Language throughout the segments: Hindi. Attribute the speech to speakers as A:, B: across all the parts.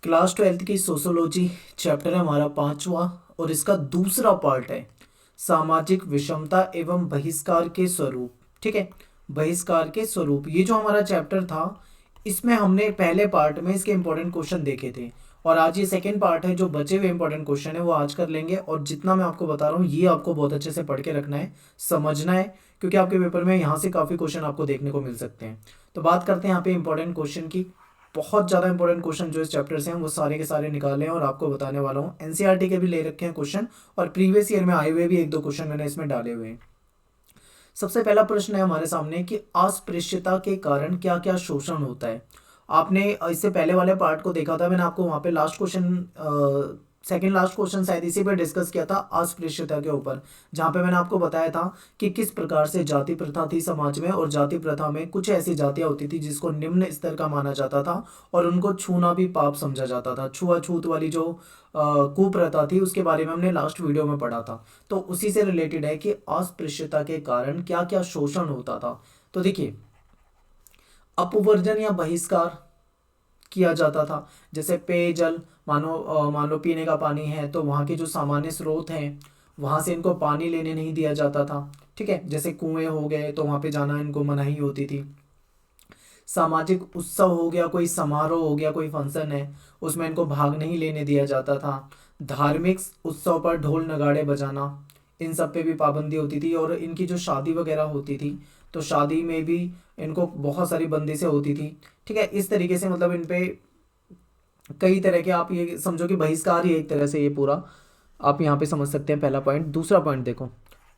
A: क्लास 12th की सोशोलॉजी चैप्टर है हमारा 5वां और इसका दूसरा पार्ट है सामाजिक विषमता एवं बहिष्कार के स्वरूप। ठीक है, बहिष्कार के स्वरूप ये जो हमारा चैप्टर था, इसमें हमने पहले पार्ट में इसके इंपॉर्टेंट क्वेश्चन देखे थे और आज ये सेकंड पार्ट है। जो बचे हुए इंपॉर्टेंट क्वेश्चन है वो आज कर लेंगे और जितना मैं आपको बता रहा हूँ ये आपको बहुत अच्छे से पढ़ के रखना है, समझना है, क्योंकि आपके पेपर में यहाँ से काफ़ी क्वेश्चन आपको देखने को मिल सकते हैं। तो बात करते हैं यहाँ पे इंपॉर्टेंट क्वेश्चन की। बहुत ज़्यादा इंपॉर्टेंट क्वेश्चन जो इस चैप्टर से हैं वो सारे के सारे निकाले हैं और आपको बताने वाला हूँ। एनसीईआरटी के भी ले रखे हैं क्वेश्चन और प्रीवियस ईयर में आए हुए भी एक दो क्वेश्चन मैंने इसमें डाले हुए हैं। सबसे पहला प्रश्न है हमारे सामने कि अस्पृश्यता के कारण क्या क्या शोषण होता है। आपने इससे पहले वाले पार्ट को देखा था, मैंने आपको वहाँ पे last question second last question शायद इसी पे डिस्कस किया था अस्पृश्यता के ऊपर, जहाँ पे मैंने आपको बताया था कि किस प्रकार से जाति प्रथा थी समाज में और जाति प्रथा में कुछ ऐसी जातियाँ होती थी जिसको निम्न स्तर का माना जाता था और उनको छूना भी पाप समझा जाता था। छुआछूत वाली जो कुप्रथा थी उसके बारे में हमने लास्ट वीडियो में पढ़ा था। तो उसी से रिलेटेड है कि अस्पृश्यता के कारण क्या क्या शोषण होता था। तो देखिए, अपवर्जन या बहिष्कार किया जाता था। जैसे पेयजल, मान लो पीने का पानी है तो वहाँ के जो सामान्य स्रोत हैं वहाँ से इनको पानी लेने नहीं दिया जाता था। ठीक है, जैसे कुएं हो गए तो वहाँ पे जाना इनको मनाही होती थी। सामाजिक उत्सव हो गया, कोई समारोह हो गया, कोई फंक्शन है, उसमें इनको भाग नहीं लेने दिया जाता था। धार्मिक उत्सव पर ढोल नगाड़े बजाना, इन सब पे भी पाबंदी होती थी। और इनकी जो शादी वगैरह होती थी तो शादी में भी इनको बहुत सारी बंदिशें होती थी। ठीक है, इस तरीके से मतलब इन पे कई तरह के, आप ये समझो कि बहिष्कार ही एक तरह से ये पूरा आप यहाँ पे समझ सकते हैं। पहला पॉइंट। दूसरा पॉइंट देखो,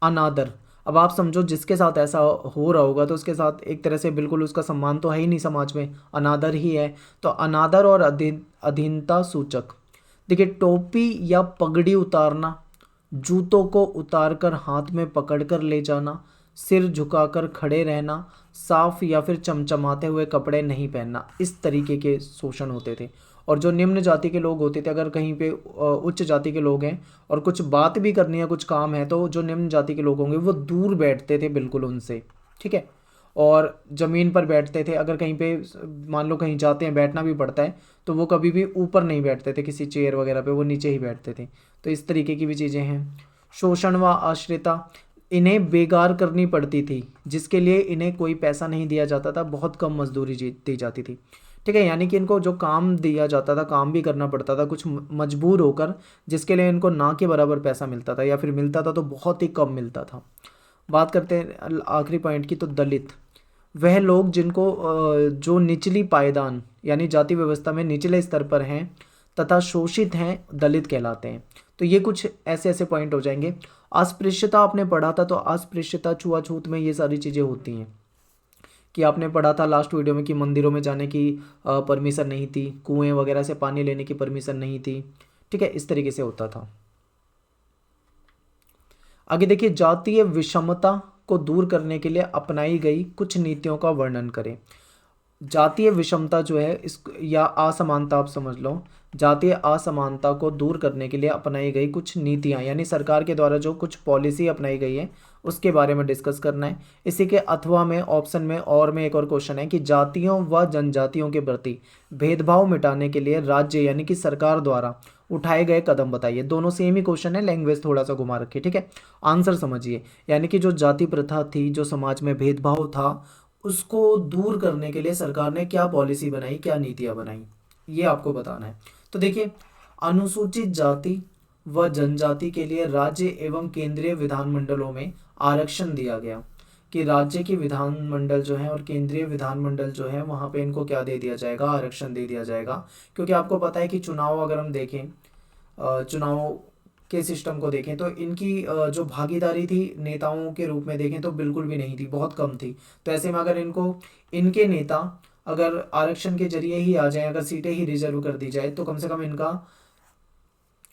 A: अनादर। अब आप समझो जिसके साथ ऐसा हो रहा होगा तो उसके साथ एक तरह से बिल्कुल उसका सम्मान तो है ही नहीं, समाज में अनादर ही है। तो अनादर और अधीनता सूचक। देखिए, टोपी या पगड़ी उतारना, जूतों को उतारकर हाथ में पकड़कर ले जाना, सिर झुकाकर खड़े रहना, साफ या फिर चमचमाते हुए कपड़े नहीं पहनना, इस तरीके के शोषण होते थे। और जो निम्न जाति के लोग होते थे, अगर कहीं पे उच्च जाति के लोग हैं और कुछ बात भी करनी है, कुछ काम है, तो जो निम्न जाति के लोग होंगे वो दूर बैठते थे बिल्कुल उनसे। ठीक है, और ज़मीन पर बैठते थे। अगर कहीं पे मान लो कहीं जाते हैं, बैठना भी पड़ता है, तो वो कभी भी ऊपर नहीं बैठते थे किसी चेयर वगैरह पे, वो नीचे ही बैठते थे। तो इस तरीके की भी चीज़ें हैं। शोषण व आश्रिता, इन्हें बेगार करनी पड़ती थी जिसके लिए इन्हें कोई पैसा नहीं दिया जाता था, बहुत कम मजदूरी दी जाती थी। ठीक है, यानी कि इनको जो काम दिया जाता था काम भी करना पड़ता था कुछ मजबूर होकर, जिसके लिए इनको ना के बराबर पैसा मिलता था या फिर मिलता था तो बहुत ही कम मिलता था। बात करते हैं आखिरी पॉइंट की, तो दलित। वह लोग जिनको जो निचली पायदान यानी जाति व्यवस्था में निचले स्तर पर हैं तथा शोषित हैं, दलित कहलाते हैं। तो ये कुछ ऐसे ऐसे पॉइंट हो जाएंगे। अस्पृश्यता आपने पढ़ा था, तो अस्पृश्यता छुआछूत में ये सारी चीज़ें होती हैं कि आपने पढ़ा था लास्ट वीडियो में कि मंदिरों में जाने की परमिशन नहीं थी, कुएं वगैरह से पानी लेने की परमिशन नहीं थी। ठीक है, इस तरीके से होता था। आगे देखिए, जातीय विषमता को दूर करने के लिए अपनाई गई कुछ नीतियों का वर्णन करें। जातीय विषमता जो है इस या असमानता आप समझ लो, जातीय असमानता को दूर करने के लिए अपनाई गई कुछ नीतियां यानी सरकार के द्वारा जो कुछ पॉलिसी अपनाई गई है उसके बारे में डिस्कस करना है। इसी के अथवा में ऑप्शन में और में एक और क्वेश्चन है कि जातियों व जनजातियों के प्रति भेदभाव मिटाने के लिए राज्य यानी कि सरकार द्वारा उठाए गए कदम बताइए। दोनों सेम ही क्वेश्चन है, लैंग्वेज थोड़ा सा घुमा रखी। ठीक है, आंसर समझिए। यानी कि जो जाति प्रथा थी, जो समाज में भेदभाव था, उसको दूर करने के लिए सरकार ने क्या पॉलिसी बनाई, क्या नीतियां बनाई, ये आपको बताना है। तो देखिए, अनुसूचित जाति व जनजाति के लिए राज्य एवं केंद्रीय विधानमंडलों में आरक्षण दिया गया कि राज्य की विधानमंडल जो है और केंद्रीय विधानमंडल जो है वहाँ पे इनको क्या दे दिया जाएगा, आरक्षण दे दिया जाएगा। क्योंकि आपको पता है कि चुनाव अगर हम देखें, चुनाव के सिस्टम को देखें तो इनकी जो भागीदारी थी नेताओं के रूप में देखें तो बिल्कुल भी नहीं थी, बहुत कम थी। तो ऐसे में अगर इनको इनके नेता अगर आरक्षण के जरिए ही आ जाए, अगर सीटें ही रिजर्व कर दी जाए, तो कम से कम इनका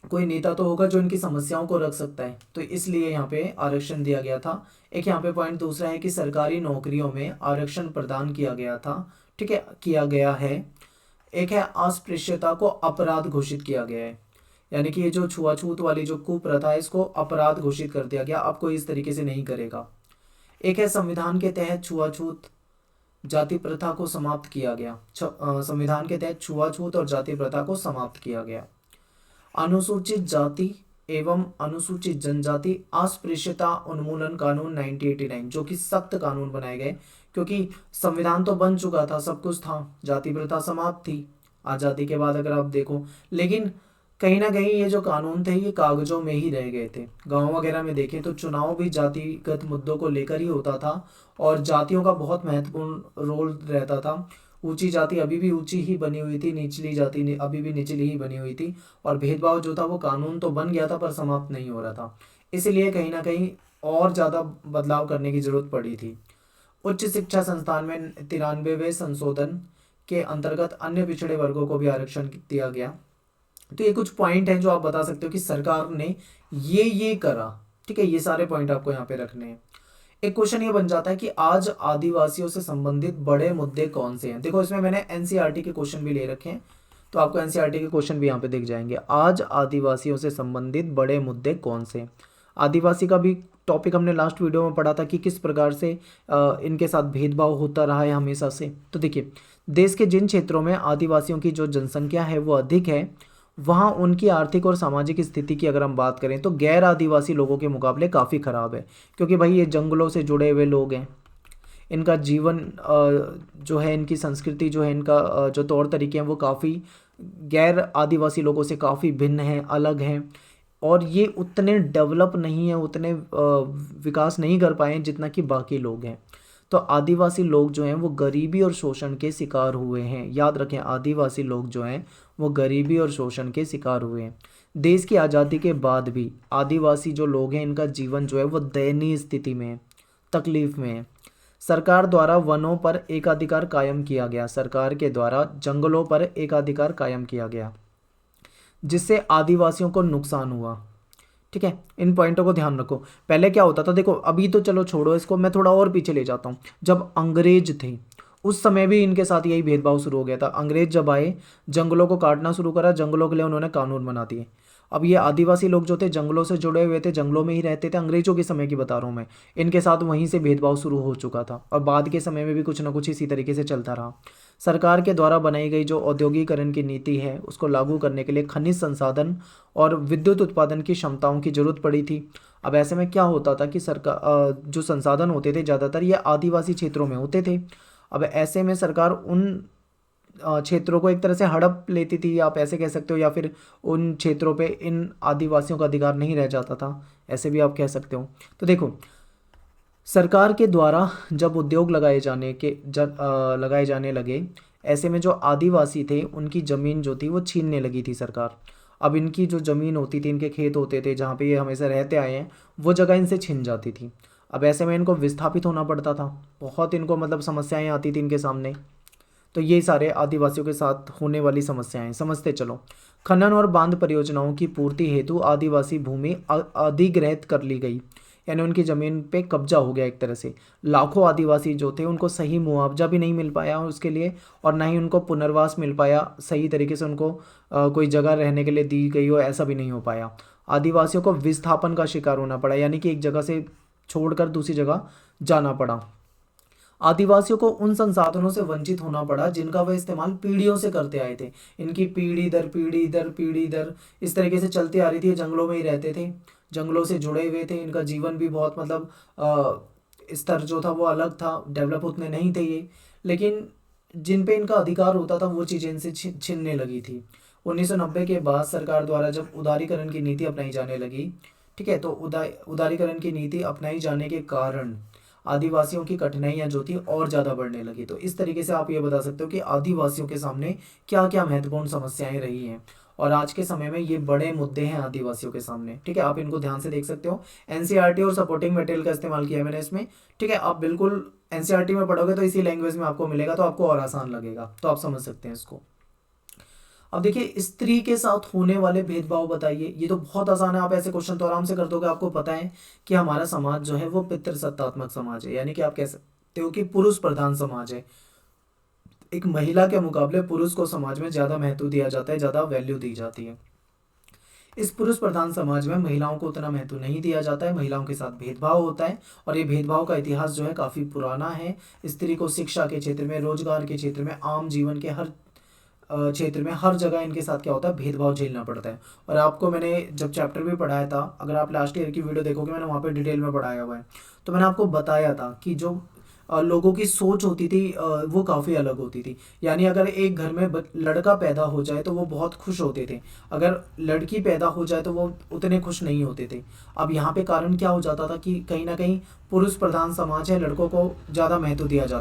A: कोई नेता तो होगा जो इनकी समस्याओं को रख सकता है। तो इसलिए यहाँ पे आरक्षण दिया गया था। एक यहाँ पे पॉइंट दूसरा है कि सरकारी नौकरियों में आरक्षण प्रदान किया गया था। ठीक है, किया गया है। एक है अस्पृश्यता को अपराध घोषित किया गया है, यानी कि ये जो छुआछूत वाली जो कुप्रथा है इसको अपराध घोषित कर दिया गया, आपको इस तरीके से नहीं करेगा। एक है संविधान के तहत छुआछूत जाति प्रथा को समाप्त किया गया। संविधान के तहत छुआछूत और जाति प्रथा को समाप्त किया गया। अनुसूचित जाति एवं अनुसूचित जनजाति अस्पृश्यता उन्मूलन कानून 1989, जो कि सख्त कानून बनाए गए, क्योंकि संविधान तो बन चुका था, सब कुछ था, जाति प्रथा समाप्त थी आज़ादी के बाद अगर आप देखो, लेकिन कहीं ना कहीं ये जो कानून थे ये कागजों में ही रह गए थे। गांव वगैरह में देखें तो चुनाव भी जातिगत मुद्दों को लेकर ही होता था और जातियों का बहुत महत्वपूर्ण रोल रहता था। ऊंची जाति अभी भी ऊंची ही बनी हुई थी, निचली जाति अभी भी निचली ही बनी हुई थी, और भेदभाव जो था वो कानून तो बन गया था पर समाप्त नहीं हो रहा था। इसलिए कहीं ना कहीं और ज़्यादा बदलाव करने की जरूरत पड़ी थी। उच्च शिक्षा संस्थान में 93वें संशोधन के अंतर्गत अन्य पिछड़े वर्गों को भी आरक्षण दिया गया। तो ये कुछ पॉइंट हैं जो आप बता सकते हो कि सरकार ने ये करा। ठीक है, ये सारे पॉइंट आपको यहाँ पे रखने हैं। एक क्वेश्चन ये बन जाता है कि आज आदिवासियों से संबंधित बड़े मुद्दे कौन से हैं। देखो इसमें मैंने एनसीईआरटी के क्वेश्चन भी ले रखे हैं, तो आपको एनसीईआरटी के क्वेश्चन भी यहाँ पे दिख जाएंगे। आज आदिवासियों से संबंधित बड़े मुद्दे कौन से। आदिवासी का भी टॉपिक हमने लास्ट वीडियो में पढ़ा था कि किस प्रकार से इनके साथ भेदभाव होता रहा है हमेशा से। तो देखिए, देश के जिन क्षेत्रों में आदिवासियों की जो जनसंख्या है वो अधिक है, वहाँ उनकी आर्थिक और सामाजिक स्थिति की अगर हम बात करें तो गैर आदिवासी लोगों के मुकाबले काफ़ी ख़राब है, क्योंकि भाई ये जंगलों से जुड़े हुए लोग हैं। इनका जीवन जो है, इनकी संस्कृति जो है, इनका जो तौर तरीके हैं वो काफ़ी गैर आदिवासी लोगों से काफ़ी भिन्न हैं, अलग हैं, और ये उतने डेवलप नहीं है, उतने विकास नहीं कर पाए हैं जितना कि बाकी लोग हैं। तो आदिवासी लोग जो हैं वो गरीबी और शोषण के शिकार हुए हैं। याद रखें, आदिवासी लोग जो हैं वो गरीबी और शोषण के शिकार हुए हैं। देश की आज़ादी के बाद भी आदिवासी जो लोग हैं इनका जीवन जो है वो दयनीय स्थिति में है, तकलीफ में है। सरकार द्वारा वनों पर एकाधिकार कायम किया गया, सरकार के द्वारा जंगलों पर एकाधिकार कायम किया गया, जिससे आदिवासियों को नुकसान हुआ। ठीक है, इन पॉइंटों को ध्यान रखो। पहले क्या होता था, देखो अभी तो चलो छोड़ो इसको, मैं थोड़ा और पीछे ले जाता हूँ। जब अंग्रेज थे उस समय भी इनके साथ यही भेदभाव शुरू हो गया था। अंग्रेज जब आए, जंगलों को काटना शुरू करा, जंगलों के लिए उन्होंने कानून बना दिए। अब ये आदिवासी लोग जो थे जंगलों से जुड़े हुए थे, जंगलों में ही रहते थे, अंग्रेजों के समय की बता रहा हूँ मैं, इनके साथ वहीं से भेदभाव शुरू हो चुका था और बाद के समय में भी कुछ ना कुछ इसी तरीके से चलता रहा। सरकार के द्वारा बनाई गई जो औद्योगिकरण की नीति है उसको लागू करने के लिए खनिज संसाधन और विद्युत उत्पादन की क्षमताओं की जरूरत पड़ी थी। अब ऐसे में क्या होता था कि सरकार जो संसाधन होते थे ज़्यादातर ये आदिवासी क्षेत्रों में होते थे। अब ऐसे में सरकार उन क्षेत्रों को एक तरह से हड़प लेती थी, आप ऐसे कह सकते हो, या फिर उन क्षेत्रों पे इन आदिवासियों का अधिकार नहीं रह जाता था, ऐसे भी आप कह सकते हो। तो देखो, सरकार के द्वारा जब उद्योग लगाए जाने लगे, ऐसे में जो आदिवासी थे उनकी ज़मीन जो थी वो छीनने लगी थी सरकार। अब इनकी जो ज़मीन होती थी, इनके खेत होते थे जहाँ पे ये हमेशा रहते आए हैं, वो जगह इनसे छिन जाती थी। अब ऐसे में इनको विस्थापित होना पड़ता था, बहुत इनको मतलब समस्याएं आती थी इनके सामने। तो ये सारे आदिवासियों के साथ होने वाली समस्याएं समझते चलो। खनन और बांध परियोजनाओं की पूर्ति हेतु आदिवासी भूमि अधिग्रहित कर ली गई, यानी उनकी ज़मीन पे कब्जा हो गया एक तरह से। लाखों आदिवासी जो थे उनको सही मुआवजा भी नहीं मिल पाया उसके लिए, और ना ही उनको पुनर्वास मिल पाया सही तरीके से, उनको कोई जगह रहने के लिए दी गई हो ऐसा भी नहीं हो पाया। आदिवासियों को विस्थापन का शिकार होना पड़ा, यानी कि एक जगह से छोड़कर दूसरी जगह जाना पड़ा। आदिवासियों को उन संसाधनों से वंचित होना पड़ा जिनका वह इस्तेमाल पीढ़ियों से करते आए थे। इनकी पीढ़ी दर पीढ़ी दर पीढ़ी दर इस तरीके से चलती आ रही थी, जंगलों में ही रहते थे, जंगलों से जुड़े हुए थे, इनका जीवन भी बहुत मतलब स्तर जो था वो अलग था, डेवलप उतने नहीं थे ये, लेकिन जिन पे इनका अधिकार होता था वो चीज़ें इनसे छिनने लगी थी। 1990 के बाद सरकार द्वारा जब उदारीकरण की नीति अपनाई जाने लगी, ठीक है, तो उदारीकरण की नीति अपनाई जाने के कारण आदिवासियों की कठिनाइयां जो थी और ज़्यादा बढ़ने लगी। तो इस तरीके से आप ये बता सकते हो कि आदिवासियों के सामने क्या क्या महत्वपूर्ण समस्याएं रही हैं, और आज के समय में ये बड़े मुद्दे हैं आदिवासियों के सामने। ठीक है, आप इनको ध्यान से देख सकते हो। एनसीईआरटी और सपोर्टिंग मटेरियल का इस्तेमाल किया है मैंने इसमें। ठीक है, आप बिल्कुल एनसीईआरटी में पढ़ोगे तो इसी लैंग्वेज में आपको मिलेगा, तो आपको और आसान लगेगा, तो आप समझ सकते हैं इसको। अब देखिए, स्त्री के साथ होने वाले भेदभाव बताइए। ये तो बहुत आसान है, आप ऐसे क्वेश्चन तो आराम से कर दोगे। आपको पता है कि हमारा समाज जो है वो पितृसत्तात्मक समाज है, यानी कि आप कह सकते हो कि पुरुष प्रधान समाज है। एक महिला के मुकाबले पुरुष को समाज में ज़्यादा महत्व दिया जाता है, ज़्यादा वैल्यू दी जाती है। इस पुरुष प्रधान समाज में महिलाओं को उतना महत्व नहीं दिया जाता है, महिलाओं के साथ भेदभाव होता है और ये भेदभाव का इतिहास जो है काफ़ी पुराना है। स्त्री को शिक्षा के क्षेत्र में, रोजगार के क्षेत्र में, आम जीवन के हर क्षेत्र में, हर जगह इनके साथ क्या होता है, भेदभाव झेलना पड़ता है। और आपको मैंने जब चैप्टर भी पढ़ाया था, अगर आप लास्ट ईयर की वीडियो देखोगे मैंने वहाँ पे डिटेल में पढ़ाया हुआ है, तो मैंने आपको बताया था कि जो लोगों की सोच होती थी वो काफ़ी अलग होती थी। यानी अगर एक घर में लड़का पैदा हो जाए तो वो बहुत खुश होते थे, अगर लड़की पैदा हो जाए तो वो उतने खुश नहीं होते थे। अब यहाँ पे कारण क्या हो जाता था कि कहीं ना कहीं पुरुष प्रधान समाज है, लड़कों को ज़्यादा महत्व दिया जाता,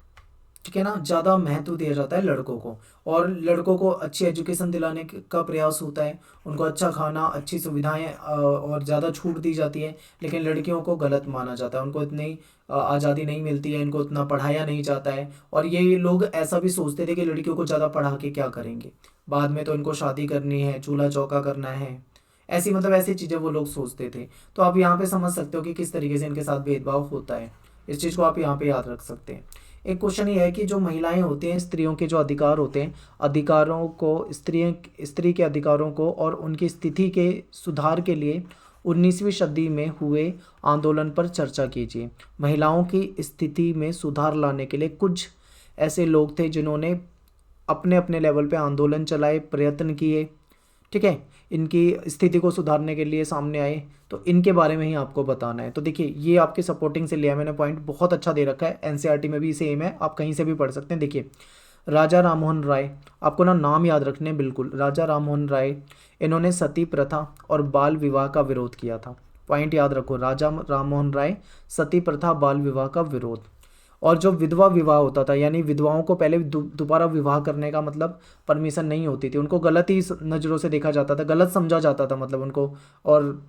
A: ठीक है ना, ज़्यादा महत्व दिया जाता है लड़कों को, और लड़कों को अच्छी एजुकेशन दिलाने का प्रयास होता है, उनको अच्छा खाना, अच्छी सुविधाएं और ज़्यादा छूट दी जाती है। लेकिन लड़कियों को गलत माना जाता है, उनको इतनी आज़ादी नहीं मिलती है, इनको इतना पढ़ाया नहीं जाता है। और ये लोग ऐसा भी सोचते थे कि लड़कियों को ज़्यादा पढ़ा के क्या करेंगे, बाद में तो इनको शादी करनी है, चूल्हा चौका करना है, ऐसी मतलब ऐसी चीज़ें वो लोग सोचते थे। तो आप यहाँ पे समझ सकते हो कि किस तरीके से इनके साथ भेदभाव होता है। इस चीज़ को आप यहाँ पे याद रख सकते हैं। एक क्वेश्चन ये है कि जो महिलाएं होती हैं, स्त्रियों के जो अधिकार होते हैं, अधिकारों को स्त्री के अधिकारों को और उनकी स्थिति के सुधार के लिए 19वीं सदी में हुए आंदोलन पर चर्चा कीजिए। महिलाओं की स्थिति में सुधार लाने के लिए कुछ ऐसे लोग थे जिन्होंने अपने अपने लेवल पे आंदोलन चलाए, प्रयत्न किए, ठीक है, इनकी स्थिति को सुधारने के लिए सामने आए। तो इनके बारे में ही आपको बताना है। तो देखिए ये आपके सपोर्टिंग से लिया मैंने, पॉइंट बहुत अच्छा दे रखा है, एनसीईआरटी में भी सेम है, आप कहीं से भी पढ़ सकते हैं। देखिए राजा राममोहन राय, आपको ना नाम याद रखने बिल्कुल, राजा राममोहन राय, इन्होंने सती प्रथा और बाल विवाह का विरोध किया था। पॉइंट याद रखो, राजा राममोहन राय, सती प्रथा, बाल विवाह का विरोध। और जो विधवा विवाह होता था, यानी विधवाओं को पहले दोबारा विवाह करने का मतलब परमिशन नहीं होती थी, उनको गलत ही नज़रों से देखा जाता था, गलत समझा जाता था मतलब उनको, और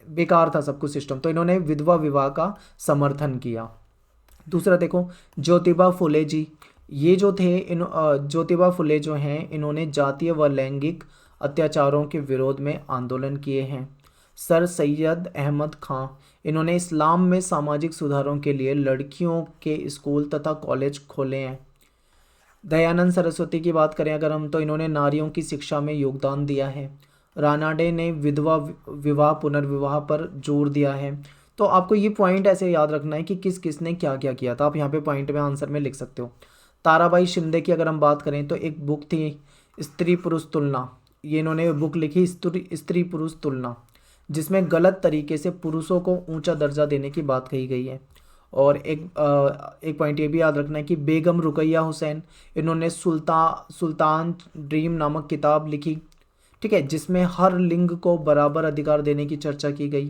A: बेकार था सब कुछ सिस्टम। तो इन्होंने विधवा विवाह का समर्थन किया। दूसरा देखो, ज्योतिबा फुले जी, ये जो थे ज्योतिबा फुले जो हैं, इन्होंने जातीय व लैंगिक अत्याचारों के विरोध में आंदोलन किए हैं। सर सैयद अहमद खां, इन्होंने इस्लाम में सामाजिक सुधारों के लिए लड़कियों के स्कूल तथा कॉलेज खोले हैं। दयानंद सरस्वती की बात करें अगर हम, तो इन्होंने नारियों की शिक्षा में योगदान दिया है। रानाडे ने विधवा विवाह पुनर्विवाह पर जोर दिया है। तो आपको ये पॉइंट ऐसे याद रखना है कि किस किस ने क्या क्या किया था, आप यहाँ पे पॉइंट में आंसर में लिख सकते हो। ताराबाई शिंदे की अगर हम बात करें तो एक बुक थी स्त्री पुरुष तुलना, ये इन्होंने बुक लिखी स्त्री पुरुष तुलना, जिसमें गलत तरीके से पुरुषों को ऊंचा दर्जा देने की बात कही गई है। और एक पॉइंट ये भी याद रखना है कि बेगम रुकैया हुसैन, इन्होंने सुल्तान ड्रीम नामक किताब लिखी, ठीक है, जिसमें हर लिंग को बराबर अधिकार देने की चर्चा की गई,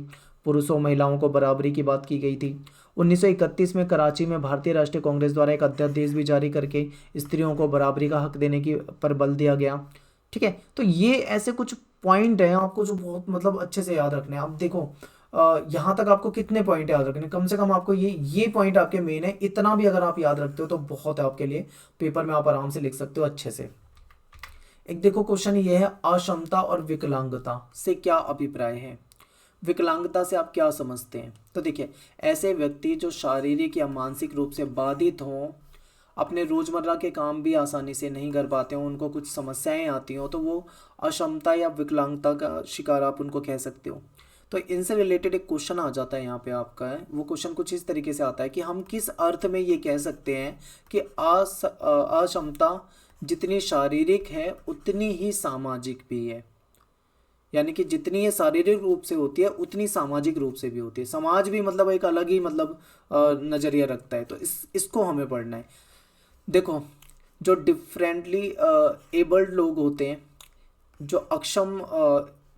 A: पुरुषों महिलाओं को बराबरी की बात की गई थी। 1931 में कराची में भारतीय राष्ट्रीय कांग्रेस द्वारा एक अध्यादेश भी जारी करके स्त्रियों को बराबरी का हक देने की पर बल दिया गया, ठीक है। तो ये ऐसे कुछ पॉइंट हैं आपको जो बहुत मतलब अच्छे से याद रखने हैं। अब देखो यहाँ तक आपको कितने पॉइंट याद रखने, कम से कम आपको ये पॉइंट आपके मेन है, इतना भी अगर आप याद रखते हो तो बहुत है आपके लिए, पेपर में आप आराम से लिख सकते हो अच्छे से। एक देखो क्वेश्चन ये है, अक्षमता और विकलांगता से क्या अभिप्राय है, विकलांगता से आप क्या समझते हैं। तो देखिए ऐसे व्यक्ति जो शारीरिक या मानसिक रूप से बाधित हों, अपने रोजमर्रा के काम भी आसानी से नहीं कर पाते हों, उनको कुछ समस्याएं आती हों, तो वो अक्षमता या विकलांगता का शिकार आप उनको कह सकते हो। तो इनसे रिलेटेड एक क्वेश्चन आ जाता है यहाँ पे आपका है, वो क्वेश्चन कुछ इस तरीके से आता है कि हम किस अर्थ में ये कह सकते हैं कि अक्षमता जितनी शारीरिक है उतनी ही सामाजिक भी है, यानी कि जितनी ये शारीरिक रूप से होती है उतनी सामाजिक रूप से भी होती है। समाज भी मतलब एक अलग ही मतलब नज़रिया रखता है, तो इसको हमें पढ़ना है। देखो जो डिफरेंटली एबल्ड लोग होते हैं, जो अक्षम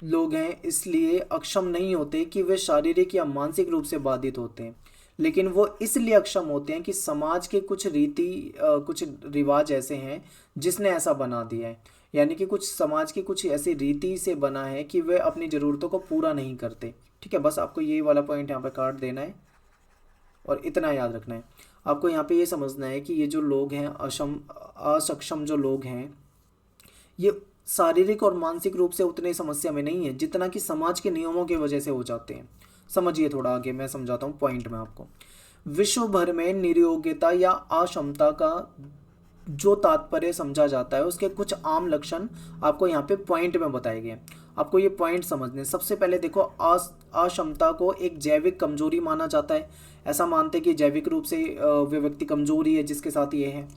A: लोग हैं, इसलिए अक्षम नहीं होते कि वे शारीरिक या मानसिक रूप से बाधित होते हैं, लेकिन वो इसलिए अक्षम होते हैं कि समाज के कुछ कुछ रिवाज ऐसे हैं जिसने ऐसा बना दिया है, यानी कि कुछ समाज की कुछ ऐसी रीति से बना है कि वे अपनी ज़रूरतों को पूरा नहीं करते, ठीक है। बस आपको ये वाला पॉइंट यहाँ पे काट देना है और इतना याद रखना है। आपको यहाँ पे ये समझना है कि ये जो लोग हैं असक्षम जो लोग हैं, ये शारीरिक और मानसिक रूप से उतने समस्या में नहीं है जितना कि समाज के नियमों की वजह से हो जाते हैं। समझिए थोड़ा आगे मैं समझाता हूँ पॉइंट में आपको। विश्व भर में निरोग्यता या अक्षमता का जो तात्पर्य समझा जाता है उसके कुछ आम लक्षण आपको यहाँ पे पॉइंट में बताए गए हैं। आपको ये पॉइंट समझने। सबसे पहले देखो, अक्षमता को एक जैविक कमजोरी माना जाता है। ऐसा मानते हैं कि जैविक रूप से वो व्यक्ति कमजोर ही है जिसके साथ ये है।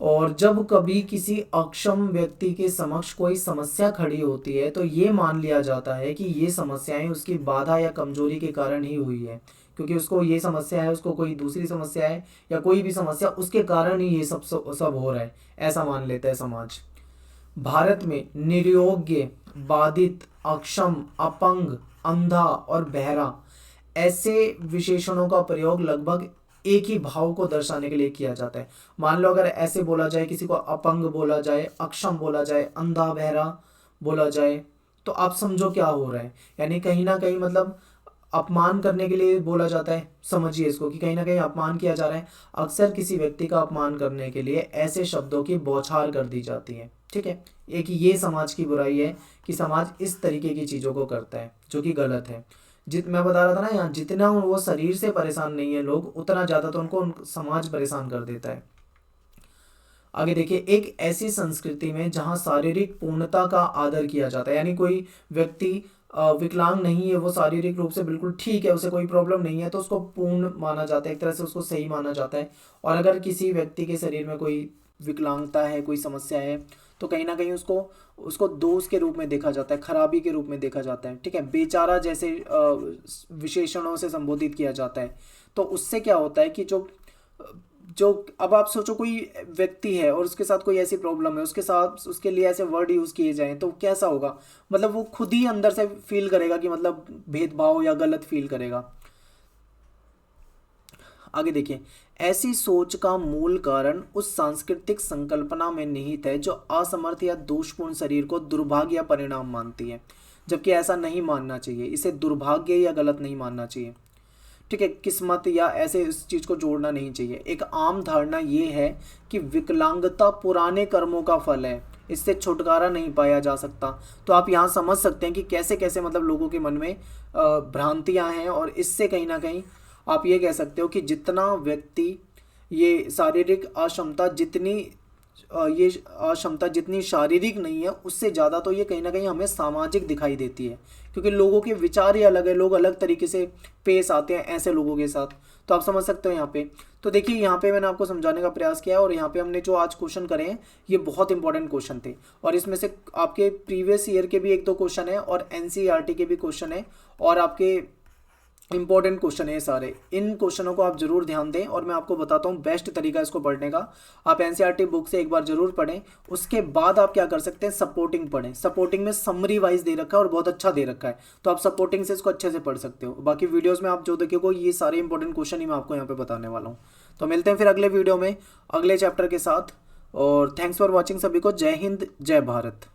A: और जब कभी किसी अक्षम व्यक्ति के समक्ष कोई समस्या खड़ी होती है तो ये मान लिया जाता है कि ये समस्याएं उसकी बाधा या कमजोरी के कारण ही हुई है, क्योंकि उसको ये समस्या है, उसको कोई दूसरी समस्या है, या कोई भी समस्या उसके कारण ही ये सब हो रहा है, ऐसा मान लेता है समाज। भारत में निरोग्य, बाधित, अक्षम, अपंग, अंधा और बहरा ऐसे विशेषणों का प्रयोग लगभग एक ही भाव को दर्शाने के लिए किया जाता है। मान लो अगर ऐसे बोला जाए, किसी को अपंग बोला जाए, अक्षम बोला जाए, अंधा बहरा बोला जाए, तो आप समझो क्या हो रहा है। यानी कहीं ना कहीं मतलब अपमान करने के लिए बोला जाता है। समझिए इसको कि कहीं ना कहीं अपमान किया जा रहा है। अक्सर किसी व्यक्ति का अपमान करने के लिए ऐसे शब्दों की बौछार कर दी जाती है। ठीक है, एक ये समाज की बुराई है कि समाज इस तरीके की चीज़ों को करता है जो कि गलत है। मैं बता रहा था ना यहाँ, जितना वो शरीर से परेशान नहीं है लोग, उतना ज़्यादा तो उनको समाज परेशान कर देता है। आगे देखिए, एक ऐसी संस्कृति में जहाँ शारीरिक पूर्णता का आदर किया जाता है, यानी कोई व्यक्ति विकलांग नहीं है, वो शारीरिक रूप से बिल्कुल ठीक है, उसे कोई प्रॉब्लम नहीं है, तो उसको पूर्ण माना जाता है, एक तरह से उसको सही माना जाता है। और अगर किसी व्यक्ति के शरीर में कोई विकलांगता है, कोई समस्या है, तो कहीं ना कहीं उसको उसको दोष के रूप में देखा जाता है, खराबी के रूप में देखा जाता है। ठीक है, बेचारा जैसे विशेषणों से संबोधित किया जाता है। तो उससे क्या होता है कि जो जो अब आप सोचो, कोई व्यक्ति है और उसके साथ कोई ऐसी प्रॉब्लम है, उसके साथ उसके लिए ऐसे वर्ड यूज़ किए जाएं तो कैसा होगा, मतलब वो खुद ही अंदर से फील करेगा कि मतलब भेदभाव या गलत फील करेगा। आगे देखिए, ऐसी सोच का मूल कारण उस सांस्कृतिक संकल्पना में निहित है जो असमर्थ या दोषपूर्ण शरीर को दुर्भाग्य या परिणाम मानती है, जबकि ऐसा नहीं मानना चाहिए। इसे दुर्भाग्य या गलत नहीं मानना चाहिए। ठीक है, किस्मत या ऐसे इस चीज़ को जोड़ना नहीं चाहिए। एक आम धारणा ये है कि विकलांगता पुराने कर्मों का फल है, इससे छुटकारा नहीं पाया जा सकता। तो आप यहाँ समझ सकते हैं कि कैसे कैसे मतलब लोगों के मन में भ्रांतियाँ हैं। और इससे कहीं ना कहीं आप ये कह सकते हो कि जितना व्यक्ति ये शारीरिक अक्षमता जितनी ये अक्षमता जितनी शारीरिक नहीं है, उससे ज़्यादा तो ये कहीं ना कहीं हमें सामाजिक दिखाई देती है, क्योंकि लोगों के विचार ही अलग है, लोग अलग तरीके से पेश आते हैं ऐसे लोगों के साथ। तो आप समझ सकते हो यहाँ पे। तो देखिए, यहाँ पे मैंने आपको समझाने का प्रयास किया है, और यहाँ पे हमने जो आज क्वेश्चन करे हैं ये बहुत इंपॉर्टेंट क्वेश्चन थे, और इसमें से आपके प्रीवियस ईयर के भी एक दो क्वेश्चन है और एनसीईआरटी के भी क्वेश्चन है, और आपके इंपॉर्टेंट क्वेश्चन है सारे। इन क्वेश्चनों को आप जरूर ध्यान दें, और मैं आपको बताता हूँ बेस्ट तरीका इसको पढ़ने का। आप एनसीईआरटी बुक से एक बार जरूर पढ़ें, उसके बाद आप क्या कर सकते हैं, सपोर्टिंग पढ़ें। सपोर्टिंग में समरी वाइज दे रखा है और बहुत अच्छा दे रखा है, तो आप सपोर्टिंग से इसको अच्छे से पढ़ सकते हो। बाकी वीडियोज़ में आप जो देखोगे ये सारे इंपॉर्टेंट क्वेश्चन ही मैं आपको यहाँ पे बताने वाला हूँ। तो मिलते हैं फिर अगले वीडियो में अगले चैप्टर के साथ, और थैंक्स फॉर वॉचिंग सभी को। जय हिंद, जय भारत।